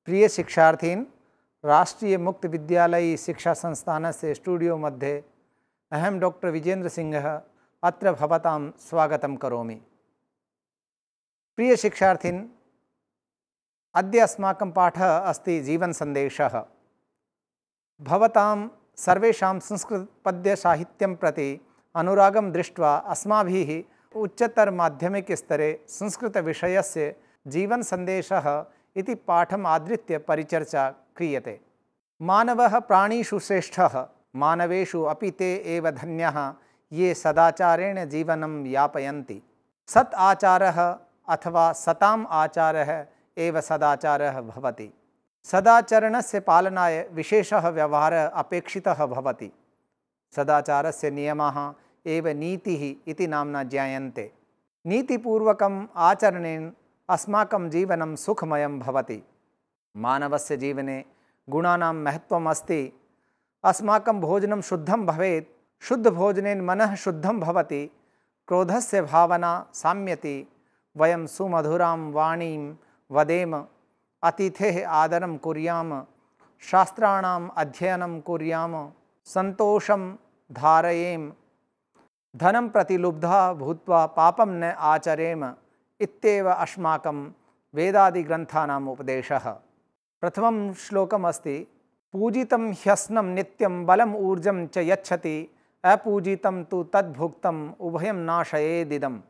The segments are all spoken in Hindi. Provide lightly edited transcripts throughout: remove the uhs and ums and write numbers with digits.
प्रिय शिक्षार्थीन्, राष्ट्रीय मुक्त विद्यालय शिक्षा संस्थानस्य स्टूडियो मध्ये अहं डॉक्टर विजेन्द्र सिंह अत्र भवतां स्वागतं करोमि। प्रिय शिक्षार्थीन्, अद्य अस्माकं पाठः अस्ति जीवनसन्देशः। भवतां सर्वेषां संस्कृतपद्यसाहित्यं प्रति अनुरागं दृष्ट्वा अस्माभिः उच्चतर माध्यमिकस्तरे संस्कृतविषयस्य जीवनसन्देशः इति पाठम् आधृत्य परिचर्चा क्रियते। मानवः प्राणिषु श्रेष्ठः, मानवेषु अपि ते एव धन्याः ये सदाचारेण जीवनं यापयन्ति। सत् आचारः अथवा सताम् आचारः एव सदाचारः भवति। सदाचरणस्य पालनाय विशेषः व्यवहारः अपेक्षितः भवति। सदाचारस्य नियमाः एव नीतिः इति नाम्ना ज्ञायन्ते। नीतिपूर्वकम् आचरणेन अस्माकं जीवनं सुखमयं भवति। मानवस्य जीवने गुणानां महत्त्वम् अस्ति। अस्माकं भोजनं शुद्धं भवेत्। शुद्धभोजनेन मनः शुद्धं भवति। क्रोधस्य भावना साम्यति। वयं सुमधुरां वाणीं वदेम, अतिथेः आदरं कुर्याम, शास्त्राणाम् अध्ययनं कुर्याम, सन्तोषं धारयेम, धनं प्रति लुब्धा भूत्वा पापं न आचरेम इत्येव अस्माकं वेदादिग्रन्थानाम् उपदेशः। प्रथमं श्लोकम् अस्ति, पूजितं ह्यस्नं नित्यं बलम् ऊर्जं च यच्छति, अपूजितं तु तद्भुक्तम् उभयं नाशयेदिदम्।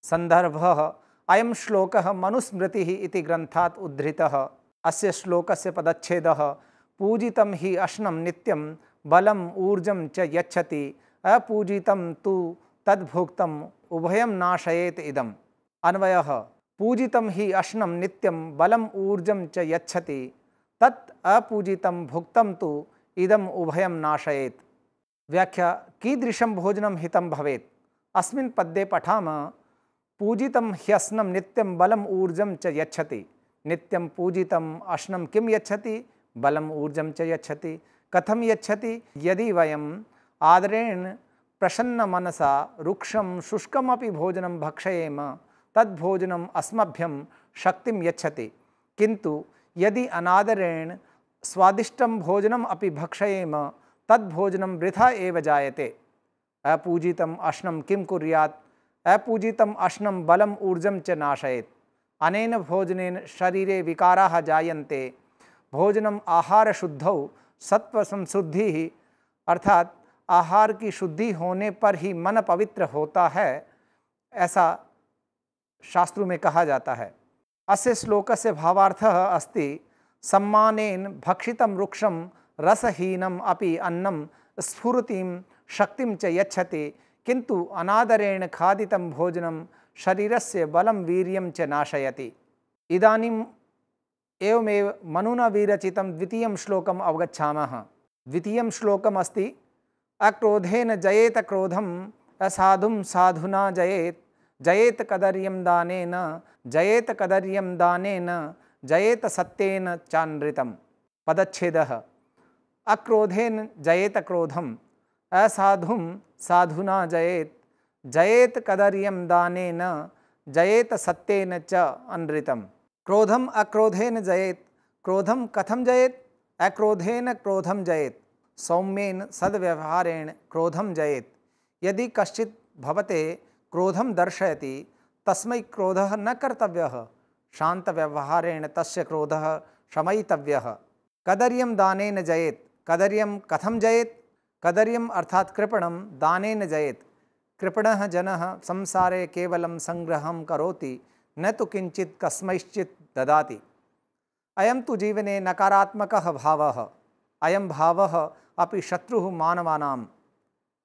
सन्दर्भः अयं श्लोकः मनुस्मृतिः इति ग्रन्थात् उद्धृतः। अस्य श्लोकस्य पदच्छेदः पूजितं हि अस्नं नित्यं बलम् ऊर्जं च यच्छति, अपूजितं तु तद्भुक्तम् उभयं नाशयेत् इदम्। अन्वयः पूजितं हि अस्नं नित्यं बलम् ऊर्जं च यच्छति, तत् अपूजितं भुक्तं तु इदम् उभयं नाशयेत्। व्याख्या, कीदृशं भोजनं हितं भवेत्? अस्मिन् पद्ये पठामः, पूजितं ह्यस्नं नित्यं बलम् ऊर्जं च यच्छति। नित्यं पूजितं अस्नं किं यच्छति? बलम् ऊर्जं च यच्छति। कथं यच्छति? यदि वयम् आदरेण प्रसन्नमनसा रुक्षं शुष्कमपि भोजनं भक्षयेम, तद्भोजनम् अस्मभ्यं शक्तिं यच्छति। किन्तु यदि अनादरेण स्वादिष्टं भोजनम् अपि भक्षयेम, तद्भोजनं वृथा एव जायते। अपूजितम् अस्नं किं कुर्यात्? अपूजितम् अस्नं बलम् ऊर्जं च नाशयेत्। अनेन भोजनेन शरीरे विकाराः जायन्ते। भोजनम् आहारशुद्धौ सत्वसंशुद्धिः, अर्थात आहार की शुद्धि होने पर ही मन पवित्र होता है, ऐसा शास्त्रों में कहा जाता है। अस्य श्लोकस्य भावार्थः अस्ति, सम्मानेन भक्षितं रुक्षं रसहीनम् अपि अन्नं स्फूर्तिं शक्तिं च यच्छति, किन्तु अनादरेण खादितं भोजनं शरीरस्य बलं वीर्यं च नाशयति। इदानीम् एवमेव मनुना विरचितं द्वितीयं श्लोकम् अवगच्छामः। द्वितीयं श्लोकम् अस्ति, अक्रोधेन जयेत क्रोधम्, असाधुं साधुना जयेत्, जयेत कदर्यं दानेन, जयेत कदर्यं दानेन, जयेत सत्येन चानृतम्। पदच्छेदः, अक्रोधेन जयेत क्रोधम्, असाधुं साधुना जयेत्, जयेत कदर्यं दानेन, जयेत सत्येन च अनृतम्। क्रोधम् अक्रोधेन जयेत्। क्रोधं कथं जयेत्? अक्रोधेन क्रोधं जयेत्। सौम्येन सद्व्यवहारेण क्रोधं जयेत्। यदि कश्चित् भवते क्रोधं दर्शयति, तस्मै क्रोधः न कर्तव्यः। शान्तव्यवहारेण तस्य क्रोधः शमयितव्यः। कदर्यं दानेन जयेत्। कदर्यं कथं जयेत्? कदर्यम् अर्थात् कृपणं दानेन जयेत्। कृपणः जनः संसारे केवलं संग्रहं करोति, न तु किञ्चित् कस्मैश्चित् ददाति। अयं तु जीवने नकारात्मकः भावः। अयं भावः अपि शत्रुः मानवानां।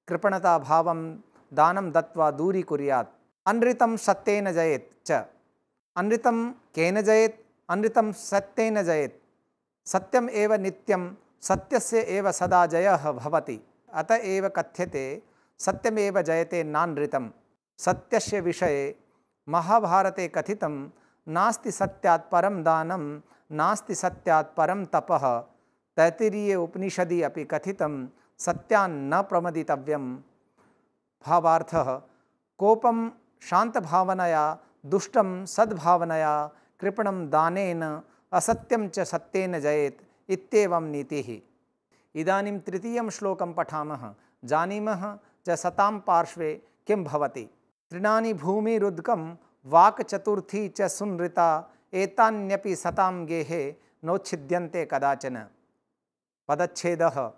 कृपणता भावं दानं दत्वा दूरीकुर्यात्। अनृतं सत्येन जयेत् च। अनृतं केन जयेत्? अनृतं सत्येन जयेत्। सत्यम् एव नित्यं, सत्यस्य एव सदा जयः भवति। अत एव कथ्यते सत्यमेव जयते नानृतं। सत्यस्य विषये महाभारते कथितं, नास्ति सत्यात् परं दानं, नास्ति सत्यात् परं तपः। तैत्तिरीये उपनिषदि अपि कथितं, सत्यान्न प्रमदितव्यं। भावार्थः, कोपं शान्तभावनया, दुष्टं सद्भावनया, कृपणं दानेन, असत्यं च सत्येन जयेत् इत्येवं नीतिः। इदानीं तृतीयं श्लोकं पठामः। जानीमः च सतां पार्श्वे किं भवति। तृणानि भूमिरुदकं वाक् चतुर्थी च सुनृता एतान्यपि सतां गेहे नोच्छिद्यन्ते कदाचन। पदच्छेदः।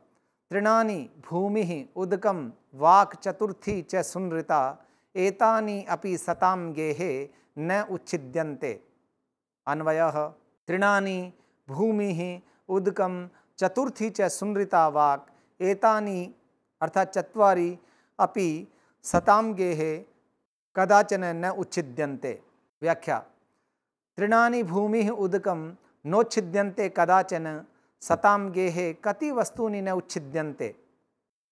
तृणानि भूमिः उदकं वाक् चतुर्थी च सुनृता एतानि अपि सतां गेहे न उच्छिद्यन्ते। अन्वयः। तृणानि भूमिः उदकं चतुर्थी च सुनृता वाक् एतानि अर्थात चत्वारि अपि सतां गेहे कदाचन न उच्छिद्यन्ते। व्याख्या। तृणानि भूमिः उदकं नोच्छिद्यन्ते कदाचन सतां गेहे कति वस्तूनि न उच्छिद्यन्ते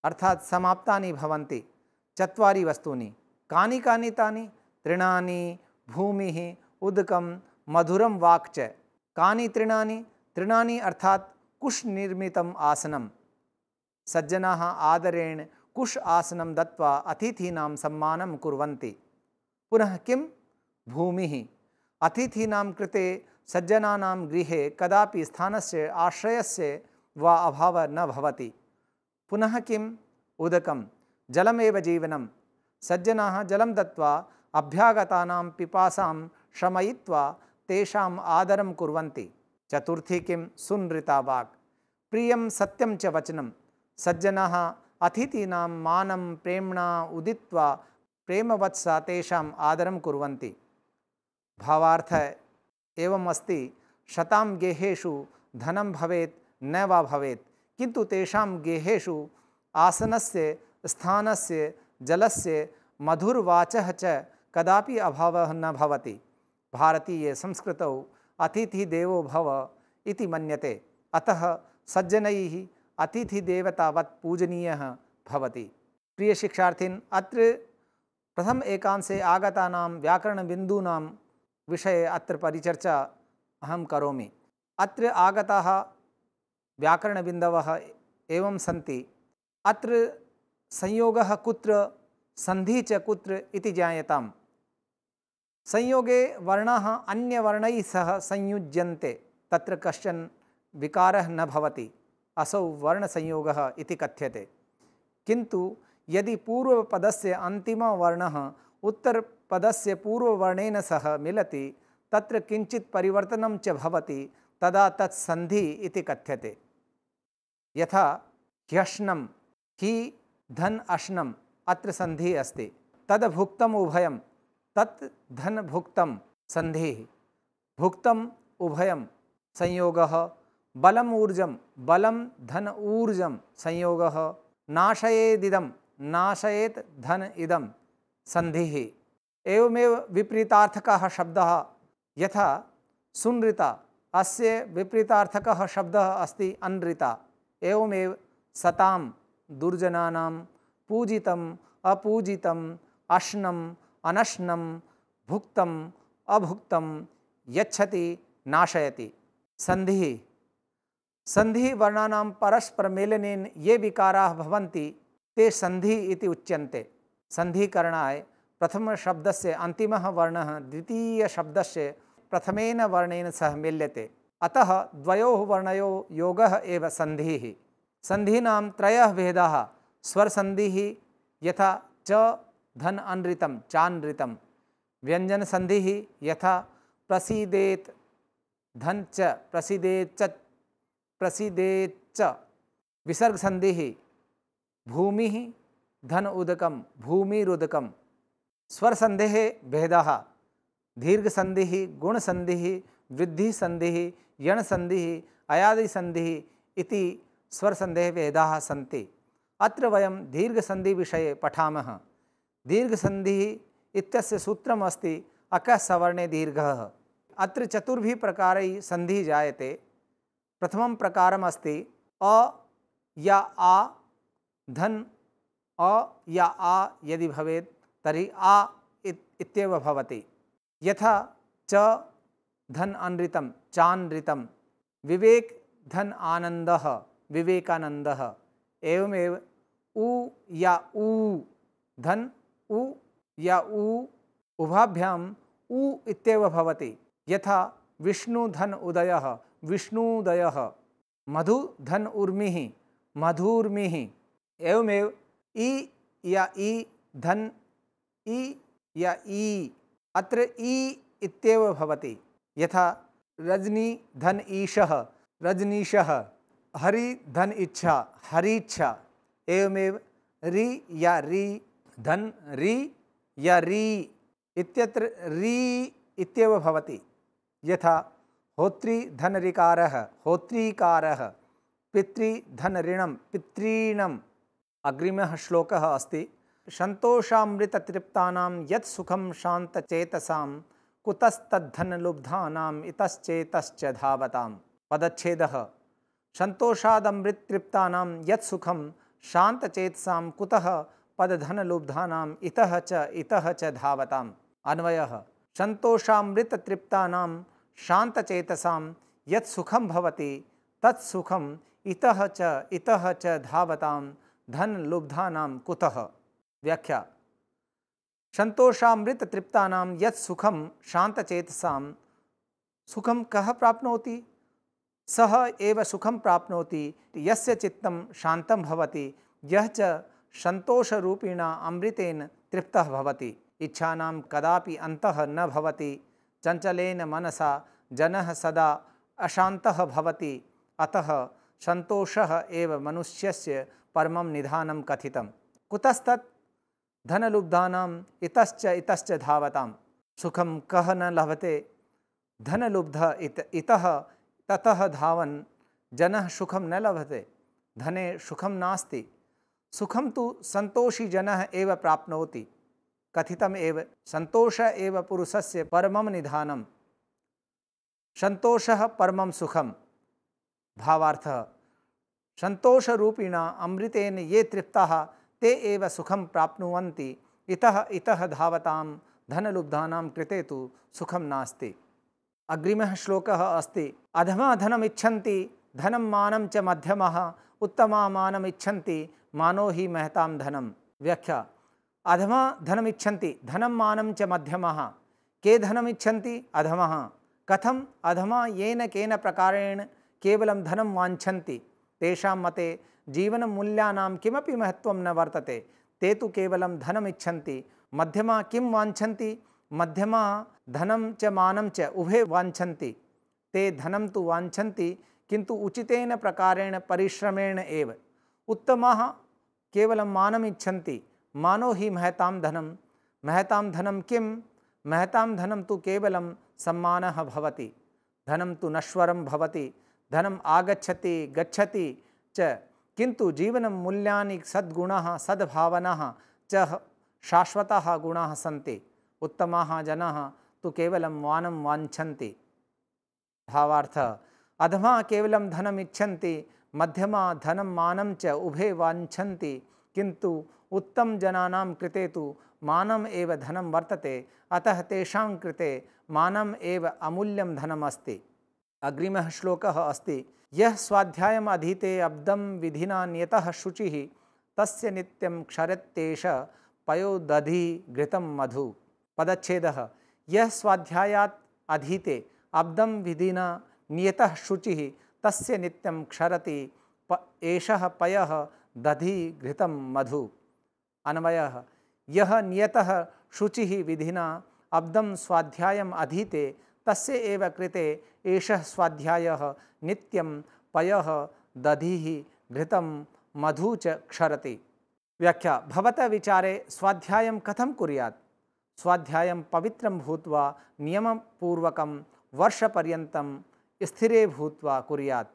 अर्थात समाप्तानि भवन्ति। चत्वारि वस्तूनि। कानि कानि तानि? तृणानि भूमिः उदकं मधुरं वाक् च। कानि तृणानि? तृणानि अर्थात कुश निर्मितम् आसनं। सज्जनाः आदरेण कुश आसनं दत्वा अतिथीनां सम्मानं कुर्वन्ति। पुनः किं? भूमिः। अतिथीनां कृते सज्जनानां गृहे कदापि स्थानस्य आश्रयस्य वा अभावः न भवति। पुनः किम्? उदकं। जलमेव जीवनं। सज्जनाः जलं दत्वा अभ्यागतानां पिपासां शमयित्वा तेषाम् आदरं कुर्वन्ति। चतुर्थी किं? सुनृता वाक्। प्रियं सत्यं च वचनं। सज्जनाः अतिथीनां मानं प्रेम्णा उदित्वा प्रेमवत्सा तेषाम् आदरं कुर्वन्ति। भावार्थ एवम् अस्ति। शतां गेहेषु धनं भवेत् न वा भवेत्, किन्तु तेषां गेहेषु आसनस्य, स्थानस्य, जलस्य, मधुरवाचः च कदापि अभावः न भवति। भारतीय संस्कृतौ अतिथि देवो भव इति मन्यते। अतः सज्जनैः अतिथिदेवतावत् पूजनीयः भवति। प्रिय शिक्षार्थिन्, अत्र प्रथम एकांशे आगतानां व्याकरणबिन्दूनां विषये अत्र परिचर्चा अहं करोमि। अत्र आगताः व्याकरणबिन्दवः एवं सन्ति। अत्र संयोगः कुत्र, संधिः च कुत्र इति ज्ञायताम्। संयोगे वर्णाः अन्यवर्णैः सह संयुज्यन्ते, तत्र कश्चन विकारः न भवति। असौ वर्णसंयोगः इति कथ्यते। किन्तु यदि पूर्वपदस्य अन्तिमः वर्णः उत्तरपदस्य पूर्ववर्णेन सह मिलति, तत्र किञ्चित् परिवर्तनं च भवति, तदा तत् संधि इति कथ्यते। यथा ह्यश्नं, हि धन अश्नम्, अत्र संधिः अस्ति। तद् भुक्तम् उभयं, तत् धन भुक्तं, संधिः। भुक्तम् उभयं, संयोगः। बलम् ऊर्जं, बलं धन ऊर्जं, संयोगः। नाशयेदिदं, नाशयेत् धन इदं, संधिः। एवमेव विपरीतार्थकः शब्दः, यथा सुनृता, अस्य विपरीतार्थकः शब्दः अस्ति अनृता। एवमेव सतां, दुर्जनानां, पूजितम्, अपूजितम्, अश्नम्, अनश्नं, भुक्तम्, अभुक्तं, यच्छति, नाशयति। संधिः। संधिः वर्णानां परस्परमेलनेन ये विकाराः भवन्ति ते संधिः इति उच्यन्ते। संधिकरणाय प्रथमशब्दस्य अन्तिमः वर्णः द्वितीयशब्दस्य प्रथमेन वर्णेन सह मिल्यते। अतः द्वयोः वर्णयोः योगः एव संधिः। संधीनां त्रयः भेदाः। स्वरसन्धिः, यथा च धन अनृतं, चानृतं। व्यञ्जनसन्धिः, यथा प्रसीदेत् धन च, प्रसीदेत् च, प्रसीदेत् च। विसर्गसन्धिः, भूमिः धन उदकं, भूमिरुदकं। स्वरसन्धेः भेदः। दीर्घसन्धिः, गुणसन्धिः, वृद्धिसन्धिः, यणसन्धिः, अयादिसन्धिः इति स्वरसन्धेः भेदाः सन्ति। अत्र वयं दीर्घसन्धिविषये पठामः। दीर्घसन्धिः इत्यस्य सूत्रम् अस्ति अकः सवर्णे दीर्घः। अत्र चतुर्भिः प्रकारैः सन्धिः जायते। प्रथमं प्रकारम् अस्ति अ या आ, धन अ या आ यदि भवेत् तर्हि आ इत्येव भवति। यथा च धन अनृतं, चानृतं। विवेक धन आनन्दः, विवेकानन्दः। एवमेव उ या ऊ, धन उ या ऊ, उभाभ्याम उ इत्येव भवति। यथा विष्णुधन उदयः विष्णुदयः, मधुधन उर्मिः मधुर्मिः। एवमेव इ या इ धन इ या इ, अत्र इ इत्येव भवति। यथा रजनी धन ईशः रजनीशः, हरि धन इच्छा हरीच्छा। एवमेव रि या रि धन रि या रि इत्यत्र रि इत्येव भवति। यथा होत्री धन ऋकारः होत्रीकारः, पितृ धन ऋणं पितॄणाम्। अग्रिमः श्लोकः अस्ति सन्तोषामृततृप्तानां यत् सुखं शान्तचेतसां कुतस्तद्धनलुब्धानाम् इतश्चेतश्च धावताम्। पदच्छेदः सन्तोषादमृततृप्तानां यत् सुखं शान्तचेतसां कुतः पदधनलुब्धानाम् इतः च धावताम्। अन्वयः सन्तोषामृततृप्तानां शान्तचेतसां यत् सुखं भवति तत् सुखम् इतः च धावतां धनलुब्धानां कुतः। व्याख्या सन्तोषामृततृप्तानां यत् सुखं शान्तचेतसां, सुखं कः प्राप्नोति? सः एव सुखं प्राप्नोति यस्य चित्तं शान्तं भवति, यः च सन्तोषरूपिणा अमृतेन तृप्तः भवति। इच्छानां कदापि अन्तः न भवति। चञ्चलेन मनसा जनः सदा अशान्तः भवति। अतः सन्तोषः एव मनुष्यस्य परमं निधानं कथितं। कुतस्तत् धनलुब्धानाम् इतश्च धावताम्। सुखं कः न लभते? धनलुब्ध इतः ततः धावन् जनः सुखं न लभते। धने सुखं नास्ति। सुखं तु सन्तोषी जनः एव प्राप्नोति। कथितम् एव सन्तोष एव पुरुषस्य परमं निधानं। सन्तोषः परमं सुखं। भावार्थः सन्तोषरूपिणा अमृतेन ये तृप्ताः ते एव सुखं प्राप्नुवन्ति। इतः धावतां धनलुब्धानां कृते तु सुखं नास्ति। अग्रिमः श्लोकः अस्ति अधमा धनमिच्छन्ति धनं मानं च मध्यमः उत्तमा मानमिच्छन्ति मानो हि महतां धनं। व्याख्या अधमा धनमिच्छन्ति धनं मानं च मध्यमः। के धनमिच्छन्ति? अधमः। कथम्? अधमा येन केन प्रकारेण केवलं धनं वाञ्छन्ति। तेषां मते जीवनमूल्यानां किमपि महत्त्वं न वर्तते। ते तु केवलं धनमिच्छन्ति। मध्यमा किं वाञ्छन्ति? मध्यमा धनं च मानं च उभे वाञ्छन्ति। ते धनं तु वाञ्छन्ति किन्तु उचितेन प्रकारेण परिश्रमेण एव। उत्तमाः केवलं मानमिच्छन्ति। मानो हि महतां धनं। महतां धनं किं? महतां धनं तु केवलं सम्मानः भवति। धनं तु नश्वरं भवति। धनम् आगच्छति गच्छति च, किन्तु जीवनं मूल्यानि सद्गुणाः सद्भावनाः च शाश्वताः गुणाः सन्ति। उत्तमाः जनाः तु केवलं मानं वाञ्छन्ति। भावार्थः अधमा केवलं धनम् इच्छन्ति, मध्यमा धनं मानं च उभे वाञ्छन्ति, किन्तु उत्तमजनानां कृते तु मानम् एव धनं वर्तते। अतः तेषां कृते मानम् एव अमूल्यं धनम् अस्ति। अग्रिमः श्लोकः अस्ति यः स्वाध्यायम् अधीते अब्दं विधिना नियतः शुचिः तस्य नित्यं क्षरत्येष पयोदधि घृतं मधु। पदच्छेदः यः स्वाध्यायात् अधीते अब्दं विधिना नियतः शुचिः तस्य नित्यं क्षरति एषः पयः दधि घृतं मधु। अन्वयः यः नियतः शुचिः विधिना अब्दं स्वाध्यायम् अधीते तस्य एव कृते एषः स्वाध्यायः नित्यं पयः दधिः घृतं मधु च क्षरति। व्याख्या भवतः विचारे स्वाध्यायं कथं कुर्यात्? स्वाध्यायं पवित्रं भूत्वा नियमपूर्वकं वर्षपर्यन्तं स्थिरे भूत्वा कुर्यात्।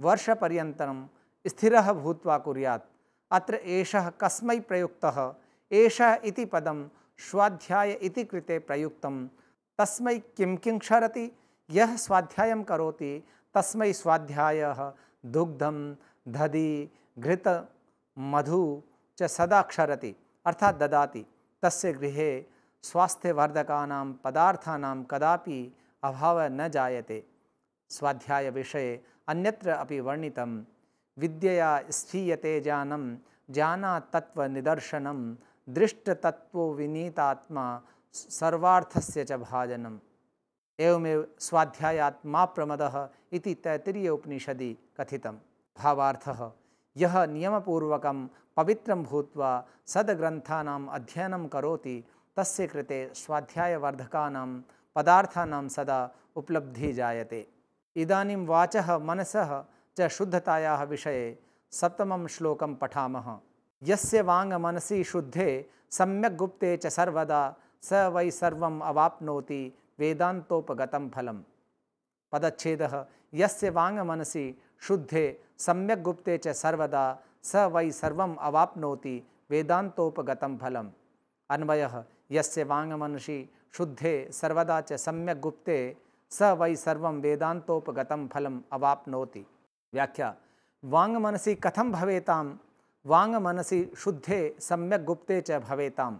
वर्षपर्यन्तं स्थिरः भूत्वा कुर्यात्। अत्र एषः कस्मै प्रयुक्तः? एषः इति पदं स्वाध्याय इति कृते प्रयुक्तं। तस्मै किं किं क्षरति? यः स्वाध्यायं करोति तस्मै स्वाध्यायः दुग्धं दधि घृत मधु च सदा क्षरति अर्थात् ददाति। तस्य गृहे स्वास्थ्यवर्धकानां पदार्थानां कदापि अभावः न जायते। स्वाध्याय विषये अन्यत्र अपि वर्णितं विद्यया स्फीयते ज्ञानं ज्ञानात् तत्त्वनिदर्शनं दृष्टतत्त्वो विनीतात्मा सर्वार्थस्य च भाजनम्। एवमेव स्वाध्यायात् मा प्रमदः इति तैत्तिरीय उपनिषदि कथितम्। भावार्थः यः नियमपूर्वकं पवित्रं भूत्वा सद्ग्रन्थानाम् अध्ययनं करोति तस्य कृते स्वाध्यायवर्धकानां पदार्थानां सदा उपलब्धिः जायते। इदानीं वाचः मनसः च शुद्धतायाः विषये 7मं श्लोकं पठामः। यस्य वाङ् मनसि शुद्धे सम्यक् गुप्ते च सर्वदा स वै सर्वम् अवाप्नोति वेदान्तोपगतं फलम्। पदच्छेदः यस्य वाङ् मनसि शुद्धे सम्यक् गुप्ते च सर्वदा स वै सर्वम् अवाप्नोति वेदान्तोपगतं फलम्। अन्वयः यस्य वाङ् मनसि शुद्धे सर्वदा च सम्यक् गुप्ते स वै सर्वं वेदान्तोपगतं फलम् अवाप्नोति। व्याख्या वाङ् मनसि कथं भवेतां? वाङ् मनसि शुद्धे सम्यक् गुप्ते च भवेतां।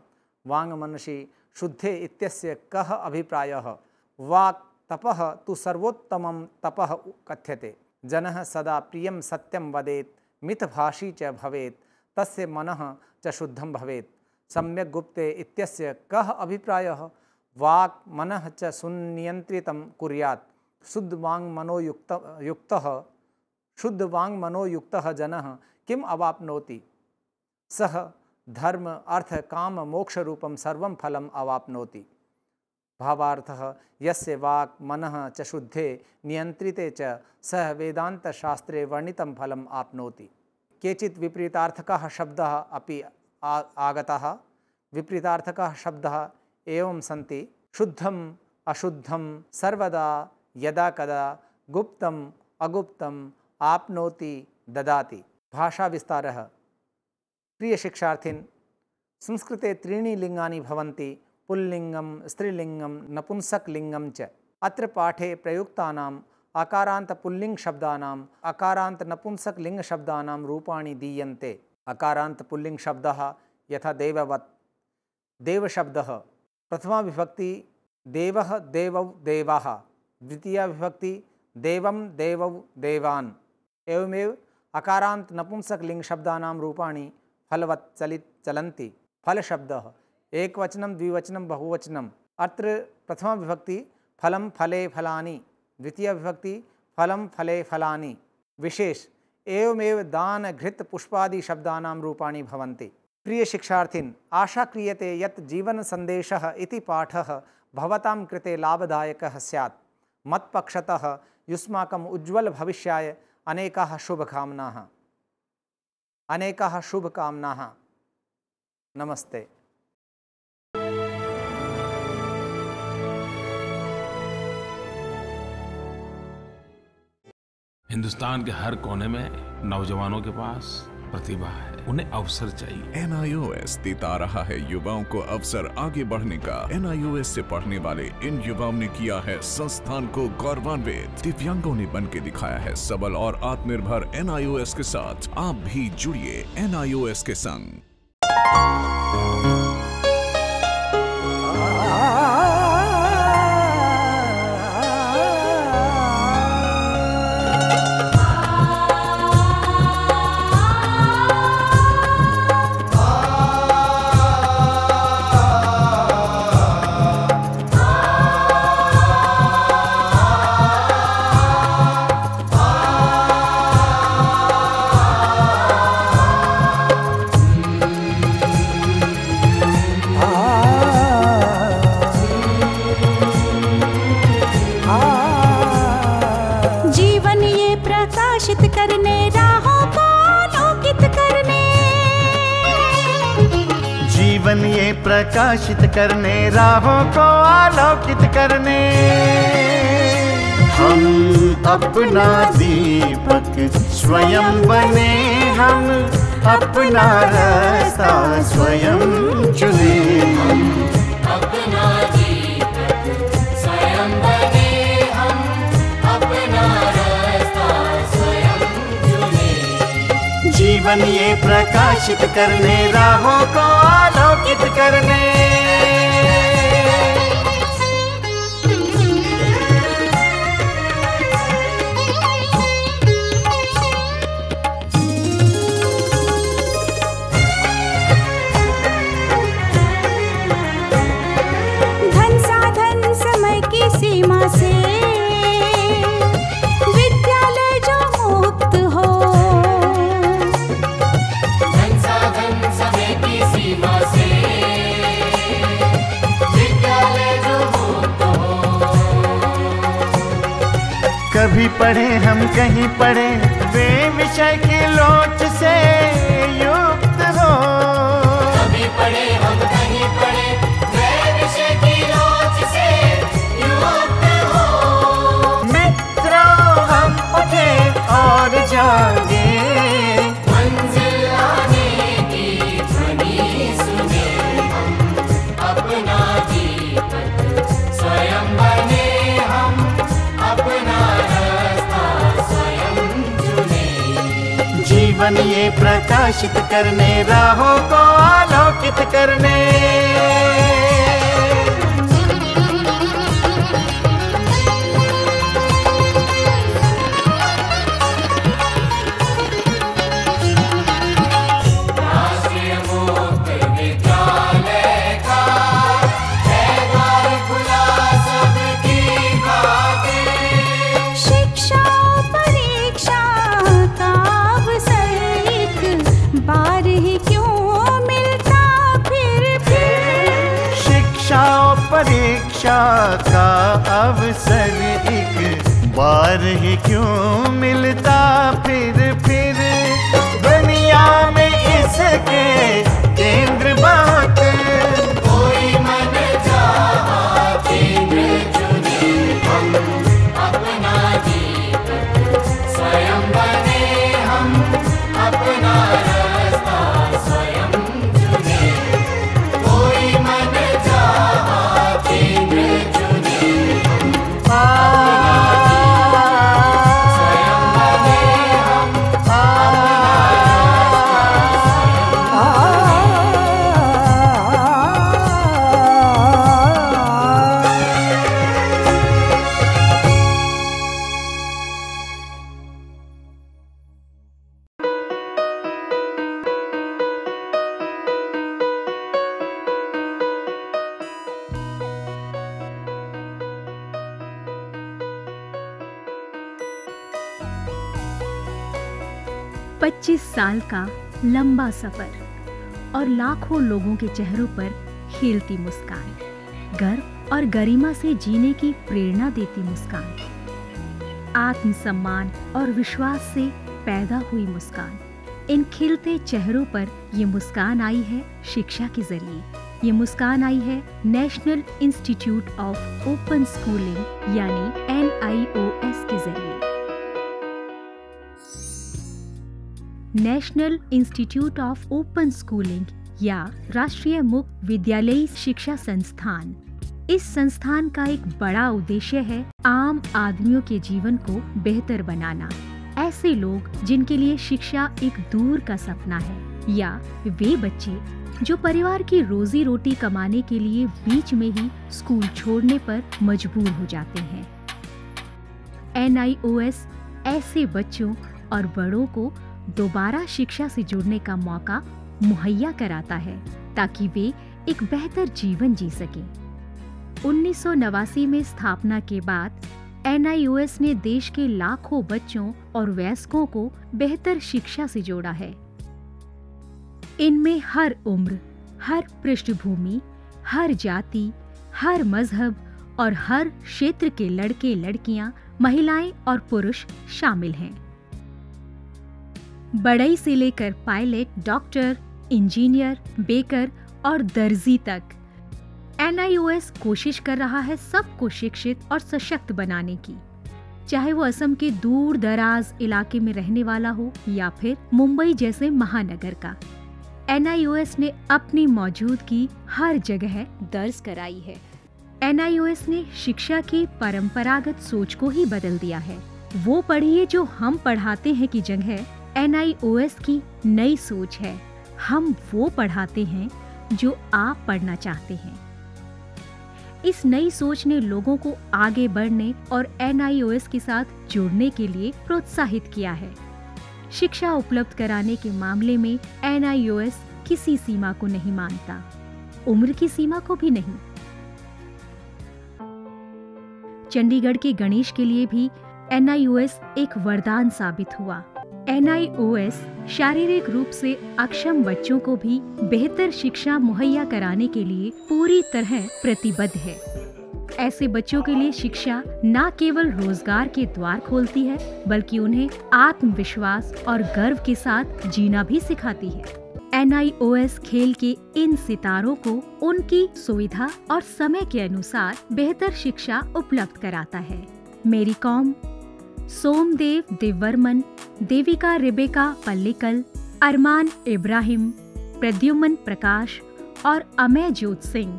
वाङ् मनसि शुद्धे इत्यस्य कः अभिप्रायः? वाक् तपः तु सर्वोत्तमं तपः कथ्यते। जनः सदा प्रियं सत्यं वदेत्, मितभाषी च भवेत्, तस्य मनः च शुद्धं भवेत्। सम्यक् गुप्ते इत्यस्य कः अभिप्रायः? वाक् मनः च सुनियन्त्रितं कुर्यात्। शुद्ध वाङ् मनोयुक्तः जनः किम् अवाप्नोति? सः धर्म अर्थ काम मोक्ष रूपं सर्वं फलम् अवाप्नोति। भावार्थः यस्य वाक् मनः च शुद्धे नियन्त्रिते च सः वेदान्तशास्त्रे वर्णितं फलम् आप्नोति। केचित् विपरीतार्थकः शब्दः अपि आगतः। विपरीतार्थकः शब्दः एवं सन्ति: शुद्धम् अशुद्धं सर्वदा यदा कदा गुप्तम् अगुप्तम् आप्नोति ददाति। भाषा विस्तारः। प्रिय शिक्षार्थिन्, संस्कृते त्रीणि लिङ्गानि भवन्ति: पुल्लिङ्गं, स्त्रीलिङ्गं, नपुंसकलिङ्गं च। अत्र पाठे प्रयुक्तानाम् अकारान्त पुल्लिङ्ग शब्दानाम् अकारान्त नपुंसकलिङ्ग शब्दानां रूपाणि दीयन्ते। अकारान्त पुल्लिङ्ग शब्दः यथा देववत्, देव शब्दः प्रथमा विभक्ति देवः देवौ देवाः, द्वितीया विभक्ति देवं देवौ देवान्। एवमेव अकारान्त नपुंसकलिङ्ग शब्दानां रूपाणि फलवत् चलन्ति। फल शब्दः एकवचनं द्विवचनं बहुवचनम्। अत्र प्रथमा विभक्ति फलं फले फलानि, द्वितीया विभक्ति फलं फले फलानि। विशेष एवमेव दान घृत पुष्पादि शब्दानां रूपाणि भवन्ति। प्रिय शिक्षार्थिन्, आशा क्रियते यत् जीवन संदेशः इति पाठः भवतां कृते लाभदायकः स्यात्। मत्पक्षतः युष्माकम् उज्ज्वल भविष्याय अनेकाः शुभकामनाः। नमस्ते। हिंदुस्तान के हर कोने में नौजवानों के पास प्रतिभा है, उन्हें अवसर चाहिए। NIOS देता रहा है युवाओं को अवसर आगे बढ़ने का। NIOS से पढ़ने वाले इन युवाओं ने किया है संस्थान को गौरवान्वित। दिव्यांगों ने बन के दिखाया है सबल और आत्मनिर्भर। NIOS के साथ आप भी जुड़िए NIOS के संग। प्रकाशित करने राहों को आलोकित करने, हम अपना दीपक स्वयं बने, हम अपना रास्ता स्वयं चुने। हम अपना दीपक स्वयं बने, हम अपना रास्ता स्वयं चुने। जीवन ये प्रकाशित करने राहों को आलोकित करने। धन साधन समय की सीमा कभी पढ़े हम कहीं पढ़े, वे विषय की लोच से युक्त हो। कभी पढ़े हम कहीं पढ़े, वे विषय की लोच से युक्त हो। मित्रों हम उठे और जागे, मंजिल आने की ध्वनि सुने हम, अपना दीपक स्वयं बने हम, अपना रास्ता स्वयं चुने। जीवन ये प्रकाशित करने, राहों को आलोकित करने। राष्ट्रीय मुक्त विद्यालय का है द्वार खुला सबकी खातिर। शिक्षा परीक्षा का अवसर एक बार ही क्यों मिलता फिर। शिक्षा और परीक्षा का अवसर एक बार ही क्यों मिलता फिर। दुनिया में इसके केंद्र बात, कोई मन चाहा केंद्र चुने हम, अपना दीपक स्वयं बने हम, अपना रास्ता स्वयं चुने। कोई मन चाहा केंद्र चुने हम, स्वयं बने हम, पच्चीस साल का लंबा सफर और लाखों लोगों के चेहरों पर खिलती मुस्कान, गर्व और गरिमा से जीने की प्रेरणा देती मुस्कान, आत्मसम्मान और विश्वास से पैदा हुई मुस्कान। इन खिलते चेहरों पर ये मुस्कान आई है शिक्षा के जरिए। ये मुस्कान आई है national institute of open schooling यानी NIOS के जरिए। National institute of open schooling या राष्ट्रीय मुक्त विद्यालयी शिक्षा संस्थान, इस संस्थान का एक बड़ा उद्देश्य है आम आदमियों के जीवन को बेहतर बनाना। ऐसे लोग जिनके लिए शिक्षा एक दूर का सपना है, या वे बच्चे जो परिवार की रोजी रोटी कमाने के लिए बीच में ही स्कूल छोड़ने पर मजबूर हो जाते हैं। NIOS ऐसे बच्चों और बड़ों को दोबारा शिक्षा से जुड़ने का मौका मुहैया कराता है ताकि वे एक बेहतर जीवन जी सकें। 1989 में स्थापना के बाद NIOS ने देश के लाखों बच्चों और वयस्कों को बेहतर शिक्षा से जोड़ा है। इनमें हर उम्र, हर पृष्ठभूमि, हर जाति, हर मजहब और हर क्षेत्र के लड़के लड़कियां, महिलाएं और पुरुष शामिल हैं। बढ़ई से लेकर पायलट, डॉक्टर, इंजीनियर, बेकर और दर्जी तक NIOS कोशिश कर रहा है सबको शिक्षित और सशक्त बनाने की, चाहे वो असम के दूर दराज इलाके में रहने वाला हो या फिर मुंबई जैसे महानगर का। NIOS ने अपनी मौजूदगी हर जगह दर्ज कराई है। NIOS ने शिक्षा की परंपरागत सोच को ही बदल दिया है। वो पढ़िए जो हम पढ़ाते हैं की जगह NIOS की नई सोच है, हम वो पढ़ाते हैं जो आप पढ़ना चाहते हैं। इस नई सोच ने लोगों को आगे बढ़ने और NIOS के साथ जुड़ने के लिए प्रोत्साहित किया है। शिक्षा उपलब्ध कराने के मामले में NIOS किसी सीमा को नहीं मानता, उम्र की सीमा को भी नहीं। चंडीगढ़ के गणेश के लिए भी NIOS एक वरदान साबित हुआ। NIOS शारीरिक रूप से अक्षम बच्चों को भी बेहतर शिक्षा मुहैया कराने के लिए पूरी तरह प्रतिबद्ध है। ऐसे बच्चों के लिए शिक्षा न केवल रोजगार के द्वार खोलती है, बल्कि उन्हें आत्मविश्वास और गर्व के साथ जीना भी सिखाती है। NIOS खेल के इन सितारों को उनकी सुविधा और समय के अनुसार बेहतर शिक्षा उपलब्ध कराता है। मेरी कॉम, सोमदेव देववर्मन, देविका रेबेका पल्लिकल, अरमान इब्राहिम, प्रद्युमन प्रकाश और अमय जोत सिंह।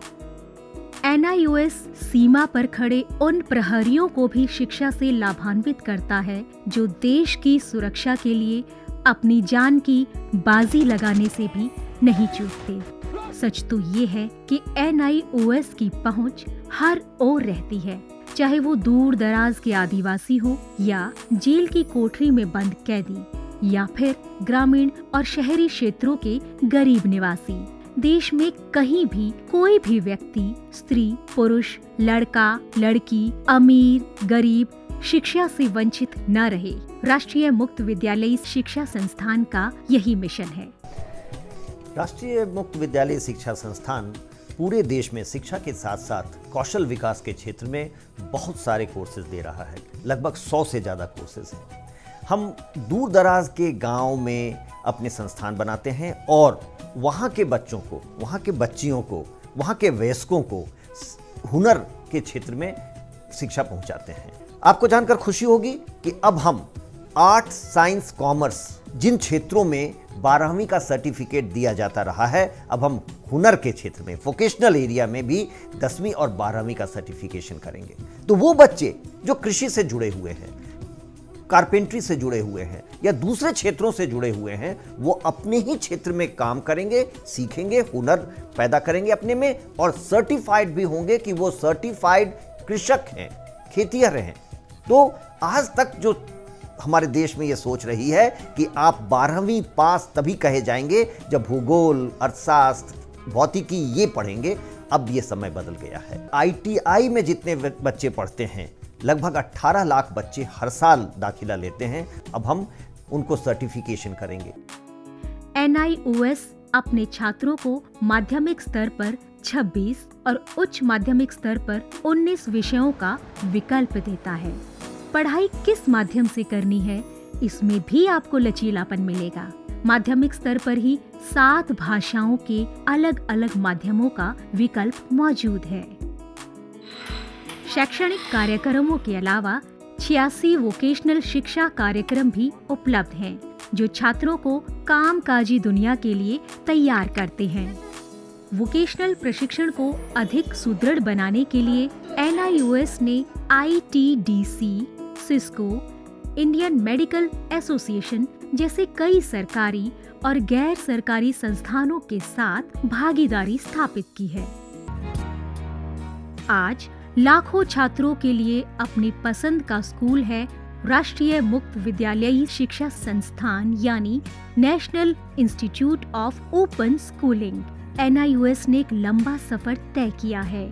NIOS सीमा पर खड़े उन प्रहरियों को भी शिक्षा से लाभान्वित करता है जो देश की सुरक्षा के लिए अपनी जान की बाजी लगाने से भी नहीं चूकते। सच तो ये है कि NIOS की पहुंच हर ओर रहती है, चाहे वो दूर दराज के आदिवासी हो या जेल की कोठरी में बंद कैदी या फिर ग्रामीण और शहरी क्षेत्रों के गरीब निवासी। देश में कहीं भी कोई भी व्यक्ति, स्त्री, पुरुष, लड़का, लड़की, अमीर, गरीब शिक्षा से वंचित न रहे। राष्ट्रीय मुक्त विद्यालयी शिक्षा संस्थान का यही मिशन है। राष्ट्रीय मुक्त विद्यालयी शिक्षा संस्थान पूरे देश में शिक्षा के साथ साथ कौशल विकास के क्षेत्र में बहुत सारे कोर्सेज दे रहा है। लगभग 100 से ज़्यादा कोर्सेज हैं। हम दूर दराज के गांव में अपने संस्थान बनाते हैं और वहाँ के बच्चों को, वहाँ के बच्चियों को, वहाँ के वयस्कों को हुनर के क्षेत्र में शिक्षा पहुँचाते हैं। आपको जानकर खुशी होगी कि अब हम आर्ट, साइंस, कॉमर्स जिन क्षेत्रों में 12वीं का सर्टिफिकेट दिया जाता रहा है, अब हम हुनर के क्षेत्र में, वोकेशनल एरिया में भी 10वीं और 12वीं का सर्टिफिकेशन करेंगे। तो वो बच्चे जो कृषि से जुड़े हुए हैं, कारपेंट्री से जुड़े हुए हैं या दूसरे क्षेत्रों से जुड़े हुए हैं, वो अपने ही क्षेत्र में काम करेंगे, सीखेंगे, हुनर पैदा करेंगे अपने में और सर्टिफाइड भी होंगे कि वो सर्टिफाइड कृषक हैं, खेतिहर हैं। तो आज तक जो हमारे देश में ये सोच रही है कि आप 12वीं पास तभी कहे जाएंगे जब भूगोल, अर्थशास्त्र, भौतिकी ये पढ़ेंगे, अब ये समय बदल गया है। ITI में जितने बच्चे पढ़ते हैं, लगभग 18 लाख बच्चे हर साल दाखिला लेते हैं। अब हम उनको सर्टिफिकेशन करेंगे। NIOS अपने छात्रों को माध्यमिक स्तर पर 26 और उच्च माध्यमिक स्तर पर 19 विषयों का विकल्प देता है। पढ़ाई किस माध्यम से करनी है, इसमें भी आपको लचीलापन मिलेगा। माध्यमिक स्तर पर ही 7 भाषाओं के अलग अलग माध्यमों का विकल्प मौजूद है। शैक्षणिक कार्यक्रमों के अलावा 86 वोकेशनल शिक्षा कार्यक्रम भी उपलब्ध हैं, जो छात्रों को कामकाजी दुनिया के लिए तैयार करते हैं। वोकेशनल प्रशिक्षण को अधिक सुदृढ़ बनाने के लिए NIOS ने ITDC, Cisco, Indian medical association जैसे कई सरकारी और गैर सरकारी संस्थानों के साथ भागीदारी स्थापित की है। आज लाखों छात्रों के लिए अपनी पसंद का स्कूल है राष्ट्रीय मुक्त विद्यालयी शिक्षा संस्थान यानी national institute of open schooling. NIOS ने एक लंबा सफर तय किया है,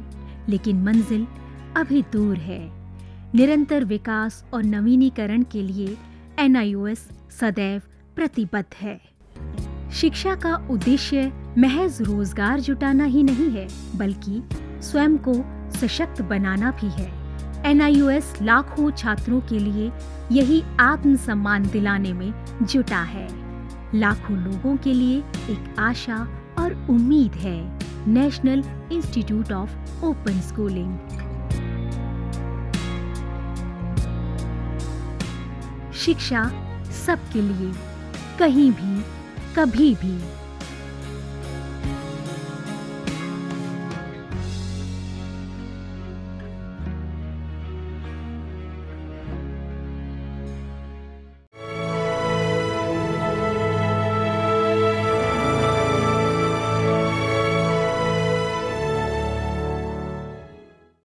लेकिन मंजिल अभी दूर है। निरंतर विकास और नवीनीकरण के लिए NIOS सदैव प्रतिबद्ध है। शिक्षा का उद्देश्य महज रोजगार जुटाना ही नहीं है, बल्कि स्वयं को सशक्त बनाना भी है। NIOS लाखों छात्रों के लिए यही आत्मसम्मान दिलाने में जुटा है। लाखों लोगों के लिए एक आशा और उम्मीद है। National institute of open schooling. शिक्षा सबके लिए, कहीं भी, कभी भी।